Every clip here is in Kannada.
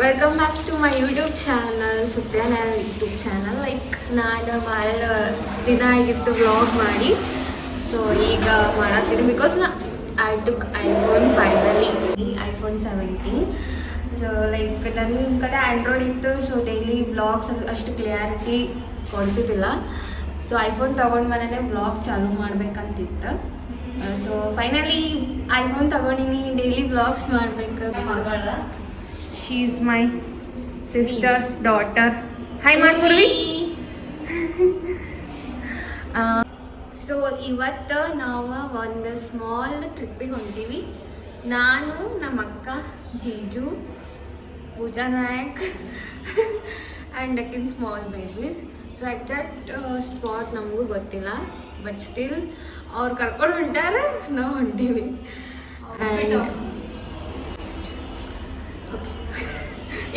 Welcome back to my YouTube channel ಸುಪ್ರಿಯಾನ ಯೂಟ್ಯೂಬ್ ಚಾನಲ್. ಲೈಕ್ ನಾನು ಭಾಳ ದಿನ ಆಗಿತ್ತು ವ್ಲಾಗ್ ಮಾಡಿ, ಸೊ ಈಗ ಮಾಡತ್ತೀನಿ because I took iPhone finally, iPhone 17. So like ನನ್ನ ಕಡೆ ಆ್ಯಂಡ್ರಾಯ್ಡ್ ಇತ್ತು, ಸೊ ಡೈಲಿ ವ್ಲಾಗ್ಸ್ ಅಷ್ಟು ಕ್ಲಿಯಾರಿಟಿ ಕೊಡ್ತಿದ್ದಿಲ್ಲ. ಸೊ ಐಫೋನ್ ತೊಗೊಂಡ್ಮೇಲೆ ವ್ಲಾಗ್ ಚಾಲೂ ಮಾಡ್ಬೇಕಂತಿತ್ತು. ಸೊ ಫೈನಲಿ ಐಫೋನ್ ತೊಗೊಂಡಿನಿ, ಡೈಲಿ ವ್ಲಾಗ್ಸ್ ಮಾಡ್ಬೇಕು. ಮಗಳ she is my sister's daughter. Hi ಮಾಡ್ಕೊರ್ವಿ. ಸೊ ಇವತ್ತು ನಾವು ಒಂದು ಸ್ಮಾಲ್ ಟ್ರಿಪ್ಪಿಗೆ ಹೊಂಟೀವಿ. ನಾನು, ನಮ್ಮ ಅಕ್ಕ, ಜೀಜು, ಪೂಜಾ ನಾಯಕ್ ಆ್ಯಂಡ್ ಅಕಿನ್ small babies. So exact spot ನಮಗೂ ಗೊತ್ತಿಲ್ಲ, ಬಟ್ ಸ್ಟಿಲ್ ಅವ್ರು ಕರ್ಕೊಂಡು ಹೊಂಟಾರೆ, ನಾವು ಹೊಂಟೀವಿ. And okay,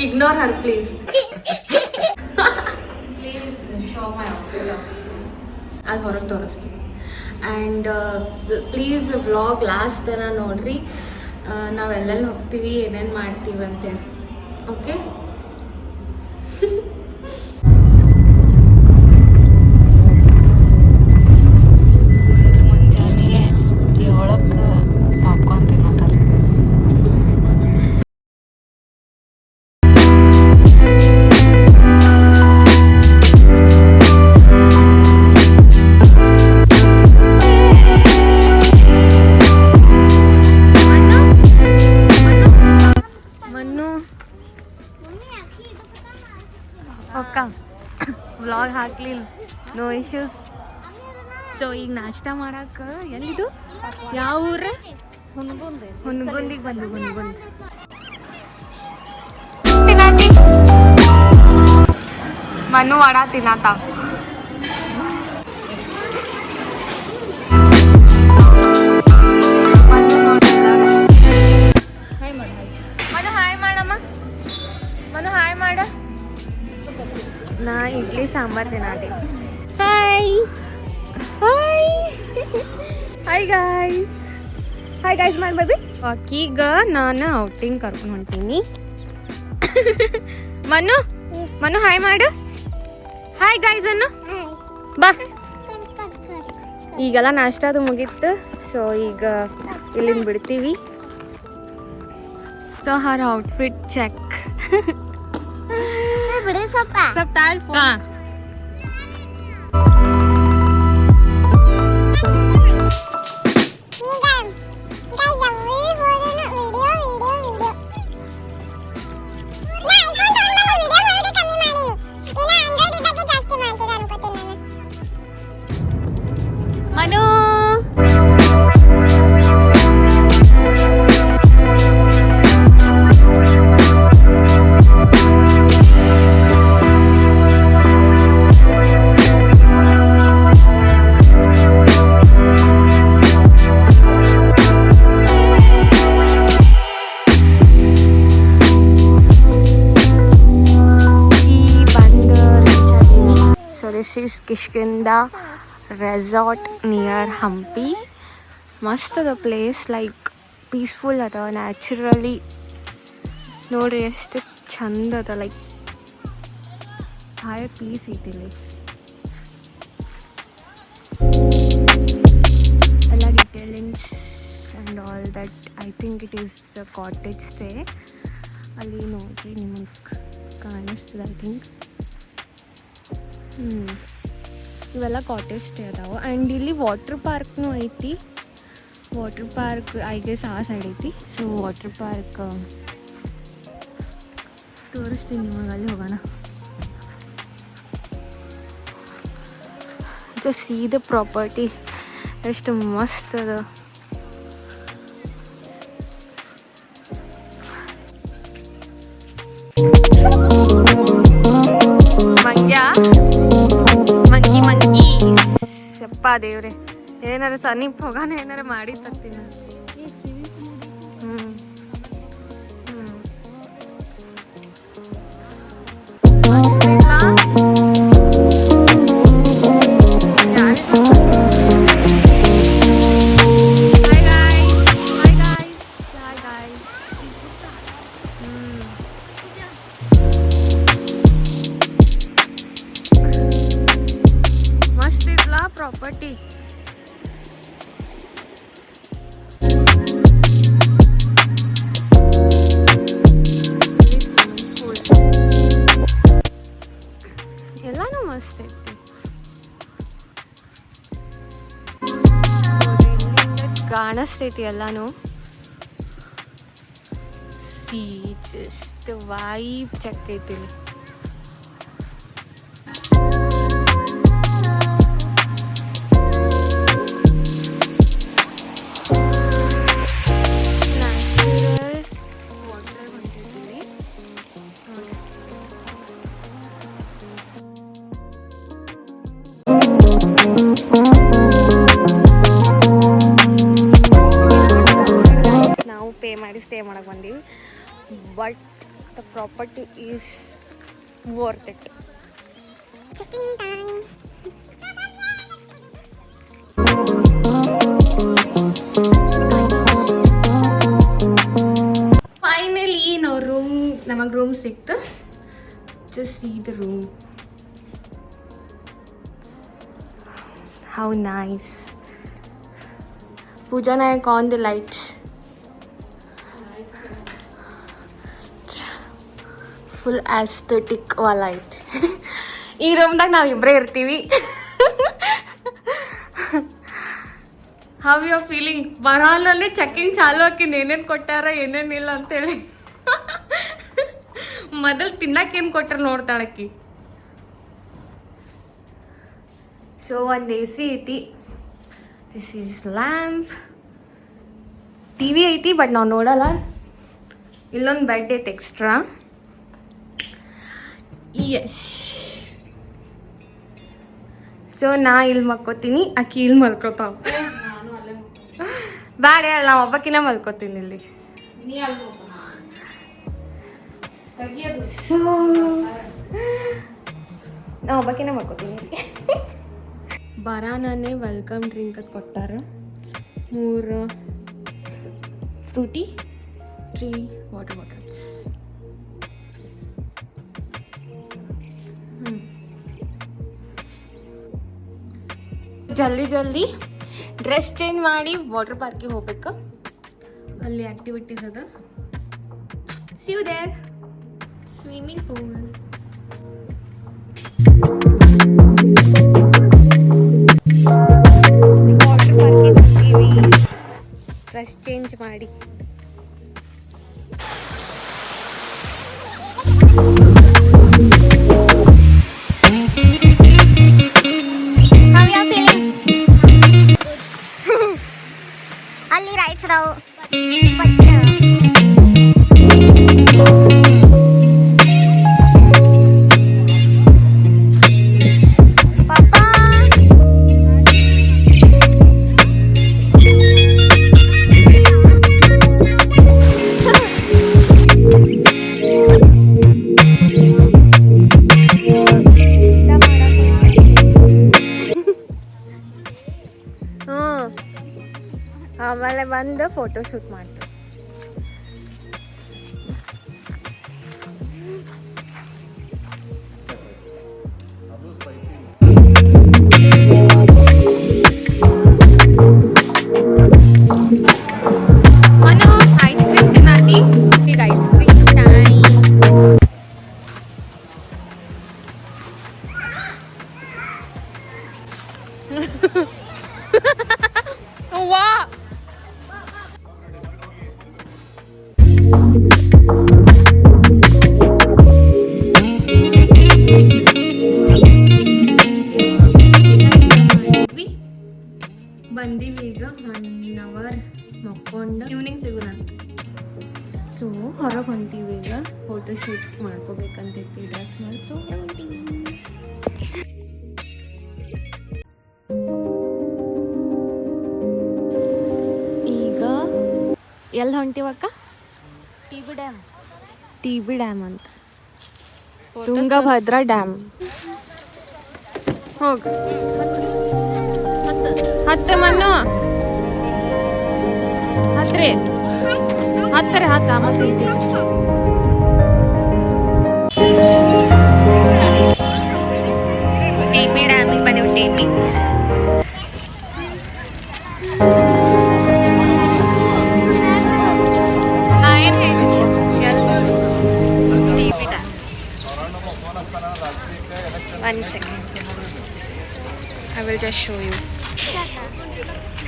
ignore her please. Please show my outfit. ಅದು ಹೊರಗೆ ತೋರಿಸ್ತೀನಿ. ಆ್ಯಂಡ್ ಪ್ಲೀಸ್ ವ್ಲಾಗ್ ಲಾಸ್ಟ್ ತನಕ ನೋಡ್ರಿ, ನಾವೆಲ್ಲೆಲ್ಲಿ ಹೋಗ್ತೀವಿ, ಏನೇನು ಮಾಡ್ತೀವಿ ಅಂತೇಳಿ. ಓಕೆ, ವ್ಲಾಗ್ ಹಾಕ್ಲಿಲ್ಲ, ನೋ ಇಶ್ಯೂಸ್. ಸೊ ಈಗ ನಾಷ್ಟ ಮಾಡಕ್ಕೆ ಎಲ್ಲಿದು, ಯಾವ ಊರ? ಹುನಗುಂದಿಗೆ ಬಂದು ಹುನಗುಂದ್ ತಿನ್ನತಿ. ಮನು ವಡ ತಿನ್ನತ. ಮನು ಹಾಯ್ ಮಾಡಮ್ಮ. ಮನು ಹಾಯ್ ಮಾಡ. ನಾ ಇಡ್ಲಿ ಸಾಂಬಾರ್ ತಿನ್ನತಿ. Hi hi hi guys. Hi guys ಮಾಡ್ಬೇಡಿ. ಈಗ ನಾನು ಔಟಿಂಗ್ ಕರ್ಕೊಂಡು ಹೊಂಟೀನಿ. ಮನು ಮನು ಹಾಯ್ ಮಾಡು. ಹಾಯ್ ಗಾಯ್ಸ್ ಅನ್ನು ಬಾ. ಈಗೆಲ್ಲ ನಾಷ್ಟ ಅದು ಮುಗೀತು. ಸೊ ಈಗ ಇಲ್ಲಿಂದ ಬಿಡ್ತೀವಿ. ಸೊ ಹರ್ ಔಟ್ಫಿಟ್ ಚೆಕ್. सब ताल phone. Manu This is Kishkinda Resort near Hampi. Mast the place, like peaceful ada, naturally nodri ಎಷ್ಟು ಚಂದ ಅದ. ಲೈಕ್ ಭಾಳ ಪೀಸ್ ಐತಿ. ಲೈಕ್ ಎಲ್ಲ detailings and all that. I think it is a cottage stay. ಅಲ್ಲಿ ನೋಡ್ರಿ ನಿಮಗೆ ಕಾಣಿಸ್ತದೆ. ಐ ಥಿಂಕ್ ಇವೆಲ್ಲ ಕಾಟೇಜ್ ಸ್ಟೇ ಅದಾವೆ. ಆ್ಯಂಡ್ ಇಲ್ಲಿ ವಾಟರ್ ಪಾರ್ಕ್ನೂ ಐತಿ. ವಾಟರ್ ಪಾರ್ಕ್ ಐ ಗೆಸ್ ಆ ಸೈಡ್ ಐತಿ. ಸೊ ವಾಟರ್ ಪಾರ್ಕ್ ತೋರಿಸ್ತೀನಿ ನಿಮಗೆ, ಅಲ್ಲಿ ಹೋಗೋಣ. ಜಸ್ಟ್ ಸಿ ದ ಪ್ರಾಪರ್ಟಿ, ಎಷ್ಟು ಮಸ್ತ್ ಅದ. ಸಪ್ಪ ದೇವ್ರೆ, ಏನಾರ ಸನಿಪ್ ಹೋಗೋಣ, ಏನಾರ ಮಾಡಿ ತರ್ತೀನಿ. Hi guys. ಕಾಣಿಸ್ತೈತಿ ಎಲ್ಲಾನು. ಸಿ ಜಸ್ಟ್ ವೈಬ್ ಚೆಕ್ ಐತಿ ಇಲ್ಲಿ. ನಾವು ಪೇ ಮಾಡಿ ಸ್ಟೇ ಮಾಡಕ್ಕೆ ಬಂದೀವಿ, but the property is worth it. Checking time. Finally ನಾವು ನಮಗೆ ರೂಮ್ ಸಿಕ್ತು. Just see the room. How nice. Pooja Nayak on the lights. Full aesthetic wala ಐತಿ. ಈ ರೂಮ್ದಾಗ ನಾವು ಇಬ್ಬರೇ ಇರ್ತೀವಿ. How you are feeling? ಬರಾಲಲ್ಲಿ ಚೆಕಿಂಗ್ ಚಾಲು ಹಾಕಿನ ಏನೇನು ಕೊಟ್ಟಾರ ಏನೇನಿಲ್ಲ ಅಂತೇಳಿ ಮೊದಲು ತಿನ್ನಕ್ಕೇನು ಕೊಟ್ಟಾರ ನೋಡ್ತಾಳಕ್ಕಿ. ಸೊ ಒಂದು ಎ ಸಿ ಐತಿ, this is lamp, T V ಐತಿ ಬಟ್ ನಾವು ನೋಡಲ್ಲ. ಇಲ್ಲೊಂದು ಬೆಡ್ ಐತೆ ಎಕ್ಸ್ಟ್ರಾ. ಯಸ್. ಸೊ ನಾ ಇಲ್ಲಿ ಮಲ್ಕೋತೀನಿ, ಅಕ್ಕಿ ಇಲ್ಲಿ ಮಲ್ಕೋತಾವ. ಬ್ಯಾಡ ಹೇಳ, ನಾವು ಒಬ್ಬಕ್ಕಿನ ಮಲ್ಕೋತೀನಿ ಇಲ್ಲಿ. ಸೊ ನಾ ಒಬ್ಬಕ್ಕಿನ ಮಲ್ಕೋತೀನಿ ಇಲ್ಲಿ. ಬರಾನೇ ವೆಲ್ಕಮ್ ಡ್ರಿಂಕ್ ಅದು ಕೊಟ್ಟಾರ. 3 ಫ್ರೂಟಿ, 3 ವಾಟರ್ ಬಾಟಲ್ಸ್. ಜಲ್ದಿ ಡ್ರೆಸ್ ಚೇಂಜ್ ಮಾಡಿ ವಾಟರ್ ಪಾರ್ಕಿಗೆ ಹೋಗ್ಬೇಕು. ಅಲ್ಲಿ ಆ್ಯಕ್ಟಿವಿಟೀಸ್ ಅದ. See you there. Swimming pool. Water ಪಾರ್ಕಿಗೆ ಹೋಗ್ತೀವಿ ಡ್ರೆಸ್ ಚೇಂಜ್ ಮಾಡಿ. ಅಲ್ಲಿ ರೈಟ್ಸ್ ಅದಾವು. ಆಮೇಲೆ ಬಂದು ಫೋಟೋ ಶೂಟ್ ಮಾಡ್ತೀವಿ. ಮನು ಐಸ್ ಕ್ರೀಮ್ ತಿನ್ನಾತಿ? Ice cream time. ವಾ ಬಂದೀವಿ ಈಗ. 1 ಅವರ್ ಮಕ್ಕೊಂಡು ಈವ್ನಿಂಗ್ ಸಿಗೋಣಂತ. ಸೊ ಹೊರಗೆ ಹೊಂಟೀವಿ ಈಗ. ಫೋಟೋ ಶೂಟ್ ಮಾಡ್ಕೋಬೇಕಂತೈತಿ ಡ್ರೆಸ್ ಮಾಡಿ. ಸೊ ಹೊರಗೆ ಹೊಂಟೀವಿ. ಈಗ ಎಲ್ಲಿ ಹೊಂಟಿವಕ್ಕ? ಟಿ ಬಿ ಡ್ಯಾಮ್ ಅಂತ, ತುಂಗಭದ್ರಾ ಡ್ಯಾಮ್. ಹೋಗ ಹತ್ತು ಮನ್ನು ಹತ್ರಿ ಹತ್ತರ ಹತ್ತ ಮತ್ತೆ ಟಿ ಬಿ ಡ್ಯಾಮಿಗೆ ಬಂದೆವು. T B One second. I will just show you.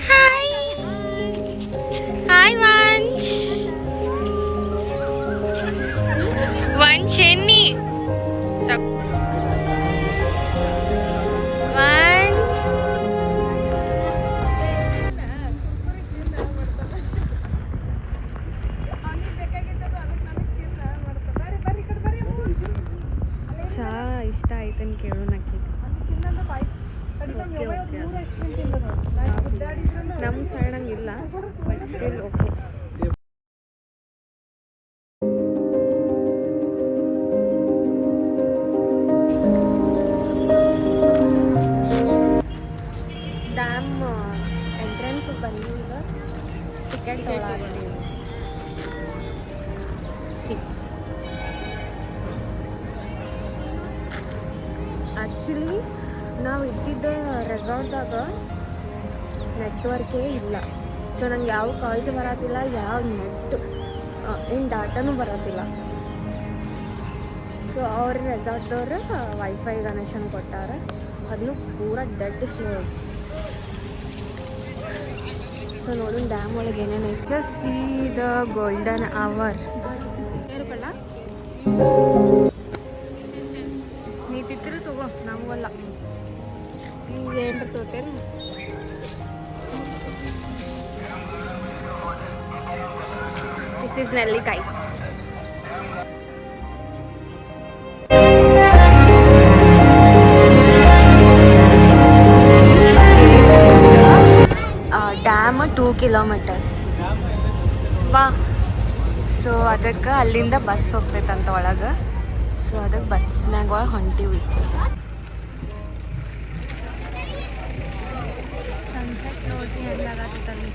Hi. Ticket ತೊಗೊಳತ್ತೀವಿ. ಆ್ಯಕ್ಚುಲಿ ನಾವು ಇದ್ದಿದ್ದ ರೆಸಾರ್ಟ್ದಾಗ ನೆಟ್ವರ್ಕೇ ಇಲ್ಲ. ಸೊ ನಂಗೆ ಯಾವ ಕಾಲ್ಸ್ ಬರತ್ತಿಲ್ಲ, ಯಾವ ನೆಟ್ ಏನು ಡಾಟಾನೂ ಬರತ್ತಿಲ್ಲ. ಸೊ ಅವ್ರ ರೆಸಾರ್ಟ್ದವ್ರು ವೈಫೈ ಕನೆಕ್ಷನ್ ಕೊಟ್ಟಾರ, ಅದನ್ನು ಪೂರ ಡೆಡ್ ಸ್ಲೋ ಐತಿ. ಸೊ ನೋಡು ಡ್ಯಾಮ್ ಒಳಗೆ ಏನೇನು ಐತಿ. Just see the golden hour. ನೀ ತಿತ್ತಿರು ತಗೋ, ನಮಗಲ್ಲ. ಈಗ ಏನು ತಗೋತೇನೆ. ದಿಸ್ ಇಸ್ ನೆಲ್ಲಿಕಾಯಿ. ಡ್ಯಾಮ್ 2 ಕಿಲೋಮೀಟರ್ಸ್ ವಾ. ಸೊ ಅದಕ್ಕೆ ಅಲ್ಲಿಂದ ಬಸ್ ಹೋಗ್ತೈತಂತ ಒಳಗೆ. ಸೊ ಅದಕ್ಕೆ ಬಸ್ನಾಗ ಒಳಗೆ ಹೊಂಟೀವಿ. ಸನ್ಸೆಟ್ ನೋಡ್ರಿ ಹೆಂಗಾಗತ್ತಲ್ಲಿ.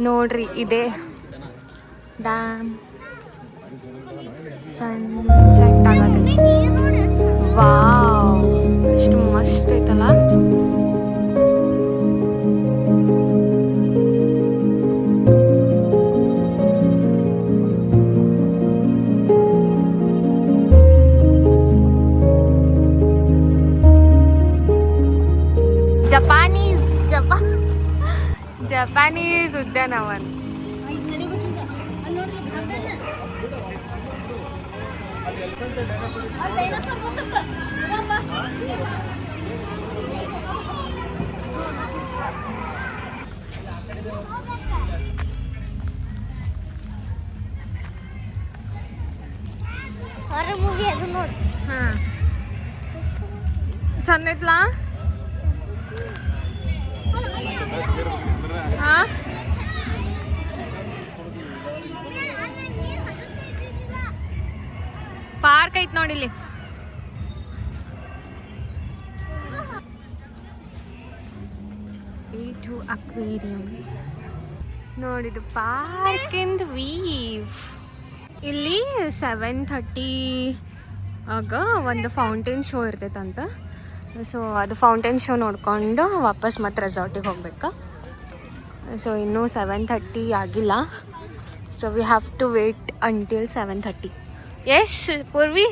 ನೋಡ್ರಿ ಇದೇ ಡ್ಯಾಮ್ ಸನ್ಸೆಟ್ ಆಗತ್ತೈತಿ. ವಾವ್, ಎಷ್ಟು ಮಸ್ತ್ ಐತಲ್ಲ. ಜಪಾನೀಸ್ ಉದ್ಯಾನವನ. ಹಾರರ್ ಮೂವಿ ಅದು ನೋಡಿ. ಹಾಂ, ಚಂದ ಐತ್ಲಾ? ಹಾಂ, ಪಾರ್ಕ್ ಐತ್ ನೋಡಿಲ್ಲಿ. ಇದು ಅಕ್ವೇರಿಯಂ ನೋಡಿದು, ಪಾರ್ಕಿಂದ ವೀವ್. ಇಲ್ಲಿ 7:30 ಆಗ ಒಂದು ಫೌಂಟೇನ್ ಶೋ ಇರ್ತೈತಂತ. ಸೊ ಅದು ಫೌಂಟೇನ್ ಶೋ ನೋಡ್ಕೊಂಡು ವಾಪಸ್ ಮತ್ತೆ ರೆಸಾರ್ಟಿಗೆ ಹೋಗ್ಬೇಕಾ. ಸೊ ಇನ್ನೂ 7:30 ಆಗಿಲ್ಲ. So we have to wait until 7:30. Yes, Purvi?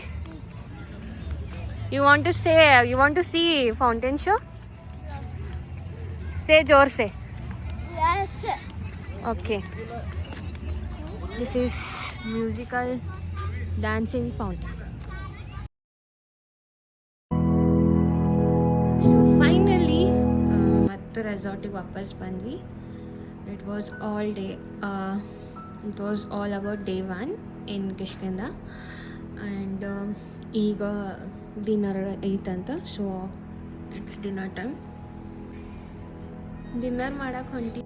You want to see fountain show? Say जोर से. Yes. Okay. This is musical dancing fountain. So finally, ಮತ್ತೆ ರೆಸಾರ್ಟಿಗೆ ವಾಪಸ್ ಬಂದ್ವಿ. It was all day. It was all about day 1 in Kishkindha. And ಈಗ ಡಿನ್ನರ್ ಐತಂತ. So it's dinner time. Dinner ಮಾಡಕ್ಕೆ ಹೊಂಟಿ.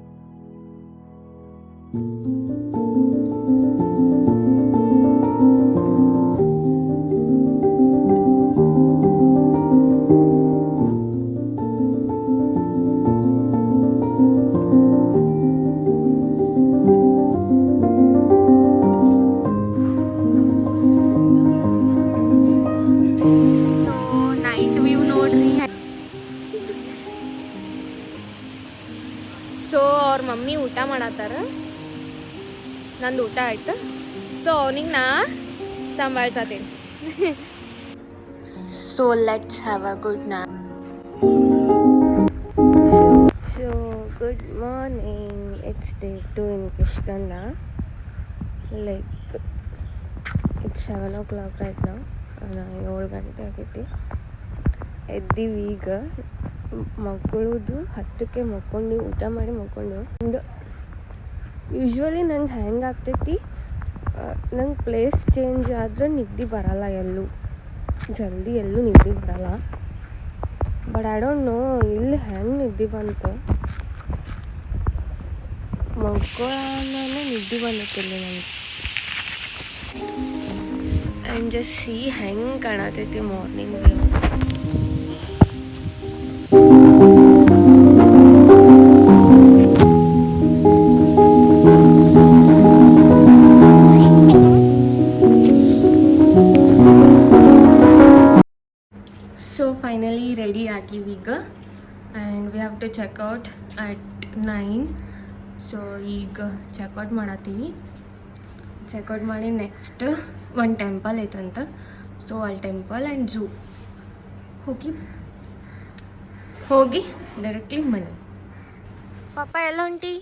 ಸೊ ಅವ್ರ ಮಮ್ಮಿ ಊಟ ಮಾಡತ್ತಾರ, ನಂದು ಊಟ ಆಯ್ತು. ಸೊ ಅವನಿಗೆ ನಾ ಸಂಭಾಳ್ಸತ್ತೀನಿ. So let's have a good night. So good morning. It's day 2 in Kishkindha. Like it's 7 o'clock right ನಾವು. 7 ಗಂಟೆ ಆಗೈತಿ. ಎದ್ದೀವಿ ಈಗ. ಮಕ್ಕಳದು 10ಕ್ಕೆ ಮಕ್ಕೊಂಡು ಊಟ ಮಾಡಿ ಮಕ್ಕೊಂಡು. ಯೂಶ್ವಲಿ ನಂಗೆ ಹ್ಯಾಂಗ್ ಆಗ್ತೈತಿ, ನಂಗೆ ಪ್ಲೇಸ್ ಚೇಂಜ್ ಆದ್ರೆ ನಿದ್ದೆ ಬರಲ್ಲ, ಜಲ್ದಿ ಎಲ್ಲೂ ನಿದ್ದೆ ಬರಲ್ಲ. ಬಟ್ ಐ ಡೋಂಟ್ ನೋ ಇಲ್ಲಿ ಹೆಂಗೆ ನಿದ್ದೆ ಬಂತು. ಮಕ್ಕಳೇ ನಿದ್ದೆ ಬಂದಿತ್ತಿಲ್ಲ ನನಗೆ. ಆ್ಯಂಡ್ ಜಸ್ಟ್ ಸಿ ಹೆಂಗೆ ಕಾಣತೈತಿ morning view. So finally ready ಆಗಿವಿ ಈಗ and we have to check out at 9. ಸೊ ಈಗ ಚೆಕ್ಔಟ್ ಮಾಡತ್ತೀವಿ. ಚೆಕ್ಔಟ್ ಮಾಡಿ ನೆಕ್ಸ್ಟ್ ಒಂದು ಟೆಂಪಲ್ ಐತಂತ. ಸೊ ಅಲ್ಲಿ ಟೆಂಪಲ್ ಆ್ಯಂಡ್ ಝೂ ಹೋಗಿ ಡೈರೆಕ್ಟ್ಲಿ ಮನೆ. ಪಾಪ ಎಲ್ಲ ಹೊಂಟಿ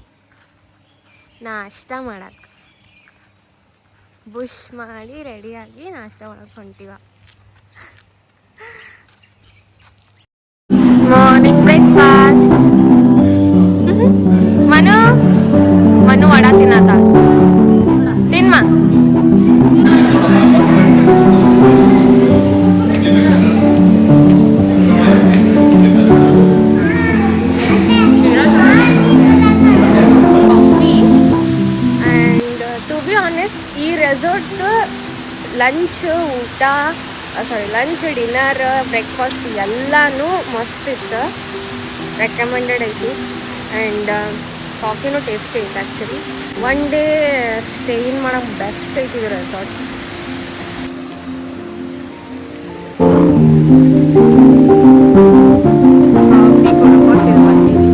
ನಾಷ್ಟ ಮಾಡಕ್ಕೆ. ಬುಷ್ ಮಾಡಿ ರೆಡಿಯಾಗಿ ನಾಷ್ಟ ಮಾಡಕ್ಕೆ ಹೊಂಟಿವ. Morning breakfast. ಮನು ವಡ ತಿನ್ನತ್ತ ತಿನ್ಮ. ಈ ರೆಸಾರ್ಟ್ ಲಂಚ್ ಡಿನ್ನರ್ ಬ್ರೇಕ್ಫಾಸ್ಟ್ ಎಲ್ಲನೂ ಮಸ್ತ್ ಇತ್ತು. ರೆಕಮೆಂಡೆಡ್ ಐತಿ ಆ್ಯಂಡ್ ಕಾಫಿನೂ ಟೇಸ್ಟಿ ಐತೆ. Actually one day stay in ಮಾಡೋಕೆ ಬೆಸ್ಟ್ ಐತಿ ಇದು ರೆಸಾರ್ಟ್. ಕಾಫಿ ಕುಡ್ಕೊಂಡು ಬಂದೀವಿ.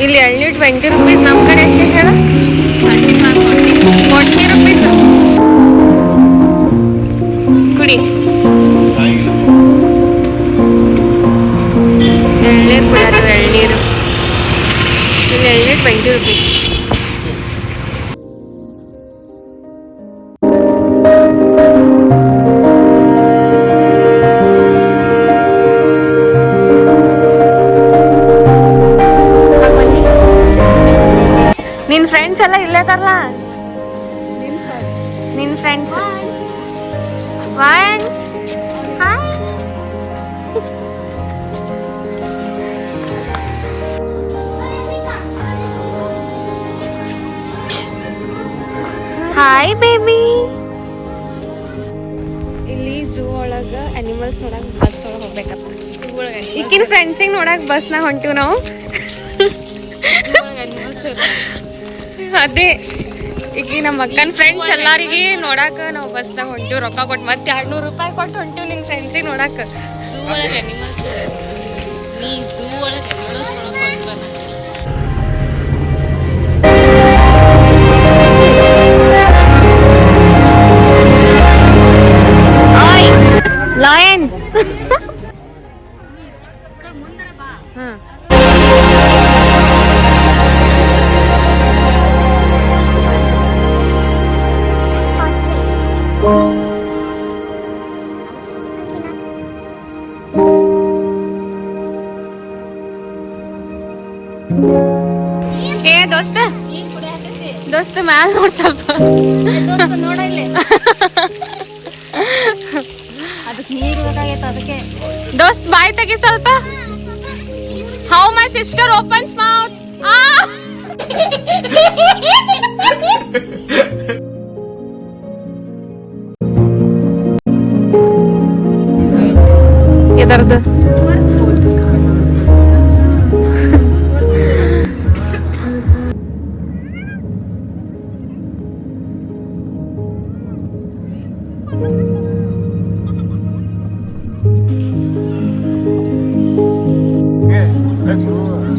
ಇಲ್ಲಿ ಎಳ್ನೀರು 20 ರೂಪೀಸ್. ನಮ್ಮ ಕಡೆ ಎಷ್ಟೇ ಹೇಳ? 40 ರೂಪೀಸ್. ಕುಡಿ ಎಳ್ನೀರು ಕುಡಿಯೋದು. ಎಳ್ನೀರು ಇಲ್ಲಿ ಎಳ್ನೀರು 20 ರೂಪೀಸ್. ನಿನ್ನ ಫ್ರೆಂಡ್ಸ್ ಎಲ್ಲ ಇಲ್ಲೇ ತರಲ್ಲ. ನಿನ್ನ ಫ್ರೆಂಡ್ಸ್ ಹಾಯ್. Hi baby. ಇಲ್ಲಿ ಝೂ ಒಳಗೆ ಅನಿಮಲ್ಸ್ ನೋಡಕ್ ಬಸ್ ಒಳಗೆ ಹೋಗ್ಬೇಕಪ್ಪ. ಈಗಿನ ಫ್ರೆಂಡ್ಸಿಗೆ ನೋಡಕ್ ಬಸ್ನಾಗ ಹೊಂಟಿವಿ ನಾವು. ಅದೇ ಈಗ ನಮ್ಮ ಅಕ್ಕನ ಫ್ರೆಂಡ್ಸ್ ಎಲ್ಲಾರಿಗೆ ನೋಡಾಕ ನಾವು ಬಸ್ನಾಗ ಹೊಂಟಿವಿ. ರೊಕ್ಕ ಕೊಟ್ಟು ಮತ್ತೆ 200 ರೂಪಾಯಿ ಕೊಟ್ಟು ಹೊಂಟಿವಿ ನಿನ್ನ ಫ್ರೆಂಡ್ಸಿಗೆ ನೋಡಾಕ. ಝೂ ಒಳಗೆ ಅನಿಮಲ್ಸ್ ನೀ ಝೂ ಒಳಗೆ ಅನಿಮಲ್ಸ್ ನೋಡಕ್ ಲಯನ್. ಹಾಂ ದೋಸ್ತ ಮ್ಯಾಲ ನೋಡ್ ಸ್ವಲ್ಪ. ನೋಡ ಇಲ್ಲಿ ಅದಕ್ಕೆ ನೀರು ಬೇಕಾಗೈತೆ. ಅದಕ್ಕೆ ದೋಸ್ತ್ ಬಾಯ್ ತೆಗಿ ಸ್ವಲ್ಪ. How my sister opens mouth. ಎದರ್ದು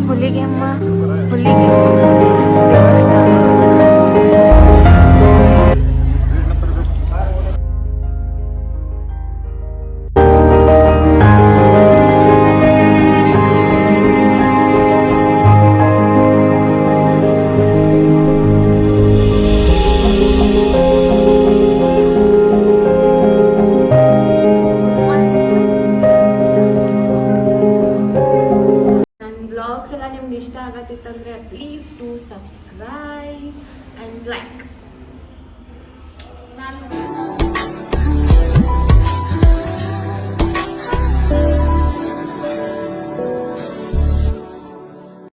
ಹುಲಿಗೆ ದೇವಸ್ಥಾನ. ಬ್ಲಾಗ್ಸ್ ಎಲ್ಲ ನಿಮ್ಗೆ ಇಷ್ಟ ಆಗತ್ತಿತ್ತಂದ್ರೆ please to subscribe and like.